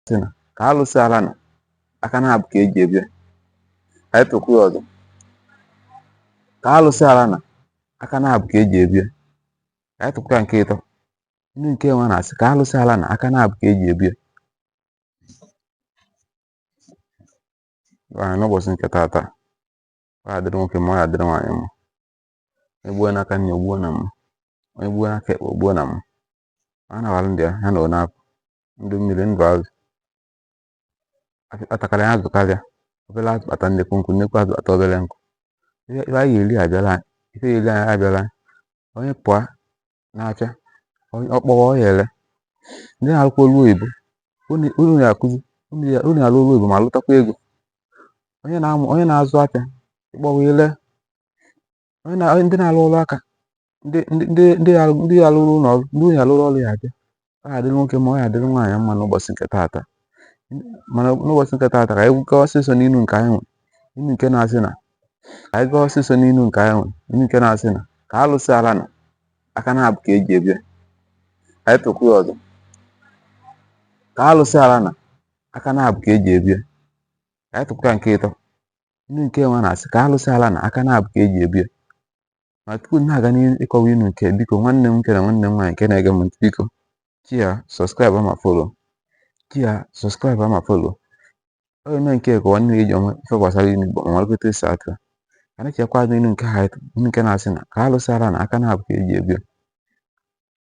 sị na ka alụsị ala na aka na-abụ ka eji ebie. Anyị tụkwa ya ọzọ. Ka alụsị ala na aka na-abụ ka eji ebie. Anyị tụkwa ya nke ịtọ. Ndị nke nwa na-asị ka alụsị ala na aka na-abụ ka eji ebie. N'ụbọchị nke taata, ọ ga-adịrị nwoke ma ọ ga-adịrị nwaanyị mma. Onye gbuo n'aka nne gbuo na mma, onye gbuo n'aka ekpe gbuo na mma. A na-awalụ ndị ya na onapụ ndụ mmiri ndụ azụ. Atakarị ya azụ karịa obere azụ kpata nnekwu nkụ, nnekwu azụ kpata obere nkụ. Ife anyị ga-eri abịala anyị, ife ga-eri anyị abịala anyị. Onye pụọ na-afịa ọkpọwa ọ ya ele. Ndị na-arụkwa olu oyibo, unu na-akụzi, unu na-alụ olu oyibo ma lụtakwa ego. Onye na-azụ afịa ịkpọwa ile. Ndị na-alụ ọrụ aka, ndị alụrụ ụlọ ọrụ, ndị onye alụrụ ọrụ ya abịa. Ọ ga-adịrị nwoke ma ọ ga-adịrị nwaanyị mma n'ụbọchị nke taata. Mana n'ụbọchị nke taata ka anyị gaa ọsịsọ n'inu nke anyị nwe. Inu nke na-asị na ka anyị gaa ọsịsọ n'inu nke anyị nwe. Inu nke na-asị na ka alụsị ala na aka na-abụ ka eji ebie. Anyị tụkwa ya ọzọ. Ka alụsị ala na aka na-abụ ka eji ebie. Anyị tụkwa ya nke ịtọ. Inu nke nwa na-asị ka alụsị ala na aka na-abụ ka eji ebie. Ma tupu na-aga n'ịkọwa inu nke, biko nwanne m nke na nwanne m nwaanyị nke na-ege m ntị, biko chia sọskraịbụ ma follow. Chia sọskraịbụ ma follow. Ọ ga-eme nke ka nwanne eji onwe ife gbasara inu Igbo ma nwegote isi atụ. Ka anyị chekwa inu nke ha, inu nke na-asị na ka alụsị ala na aka na-abụ ka eji ebie.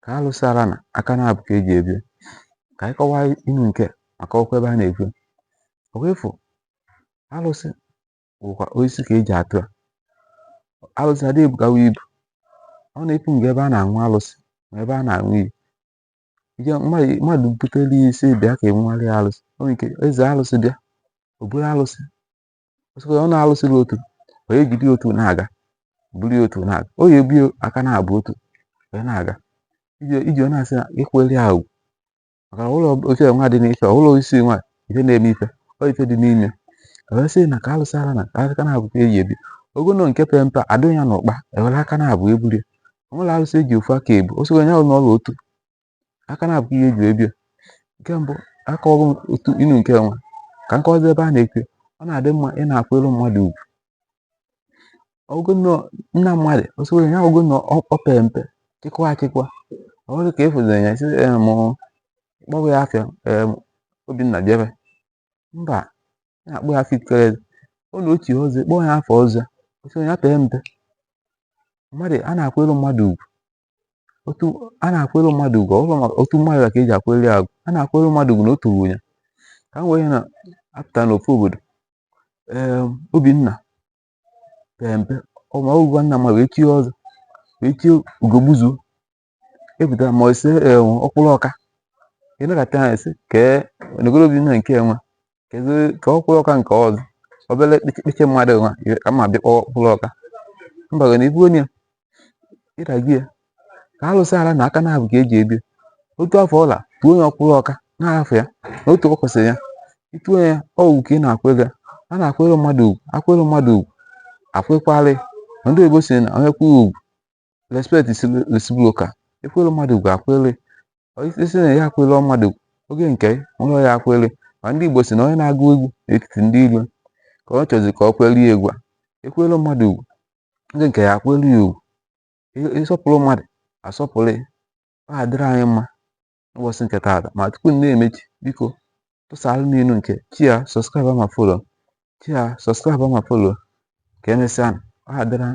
Ka alụsị ala na aka na-abụ ka eji ebie. Ka anyị kọwaa inu nke maka ọkwa ebe a na-ekwu. Ọkwa efu alụsị bụkwa osisi ka eji atụ ya. Alụsị adịghị ebugawa ibu. Ọ na-epu nga ebe a na-anwụ alụsị ma ebe a na-anwụ iyi. Mmadụ butere ya isi bịa ka enwegharị alụsị. O nwere ike eze alụsị bịa, o buru alụsị. Ọ na-alụsị gị otu, o ejide otu na-aga, buru otu na-aga. O ya ebu aka na-abụ otu wee na-aga. Iji ọ na-asị na ịkweli ahụ. Maka ụlọ oche nwa dị n'ife, ụlọ isi nwa ife na-eme ife, ọ ife dị n'ime. Wee sị na ka alụsị ala na aka na-abụ ka eji ebi. Ogono nke pe mpe adịghị ya n'ụkpa, ewere aka na-abụ ebuli. O nwere alụsị eji ofu aka ebu, o sogo nya n'ọrụ otu. Aka na-abụ ihe eji ebie. Nke mbụ, aka ọrụ otu inu nke nwa. Ka nkọzi ebe a na-ekwe, ọ na-adị mma ị na-akwụrụ mmadụ ugwu. Ogono nna mmadụ, o sogo nya ogono ọ pe mpe, chịkwa achịkwa. Ọ bụrụ ka efuzere ya isi kpọwa ya afịa Obinna bịara. Mba, na-akpọ ya afọ ikere. Ọ na ochi ọzọ, kpọọ ya afọ ọzọ. O sogo ya pee mpe. Mmadụ a na-akwụrụ mmadụ ugwu. A na-akwụrụ mmadụ ugwu, otu mmadụ ka eji akwụrụ ya ugwu. A na-akwụrụ mmadụ ugwu na o toro ya. Ka m wee na apụta n'ofu obodo. Obinna pee mpe, ọma ugwu nna mmadụ wee chie ọzọ, wee chie ugogbuzuo. Epụtara ma ose ọkwụrụ ọka. Ị nọkọta anya sị kee n'ogolo Obinna nke nwa, ka ọkwụrụ ọka nke ọzọ. Obere kpeche mmadụ nwa ka mma bịa kpọọ ọkwụrụ ọka. Mba gị na ibu onye ịdagi ya. Ka alụsị ala na aka na-abụ ka eji ebie. Otu afọ ọla tuo onye ọkwụrụ ọka na-afọ ya na otu ọ kwesịrị ya. Ituo ya ọgwụ ka ị na-akwụ ego. A na-akwụrụ mmadụ ugwu, akwụrụ mmadụ ugwu, akwụkwalị. Ndị Igbo sị na onye kwụrụ ugwu, respect is reciprocal. Ekwụrụ mmadụ ugwu akwụrụ. Isi na ya akwụrụ mmadụ ugwu, oge nke nwere ya akwụrụ. Ma ndị Igbo sị na onye na-agụ egwu n'etiti ndị Igbo ka ọ chọzi ka ọ kwere ya egwu a. Ekwụrụ mmadụ ugwu, oge nke ya akwụrụ ya ugwu. Ịsọpụrụ mmadụ asọpụrụ ya. Ọ ga-adịrị anyị mma n'ụbọchị nke taata. Ma tupu na-emechi, biko tụsaalụ n'inu nke chia sọskraịbụ ma follow. Chia sọskraịbụ ma follow. Ka emesịa, ọ ga-adịrị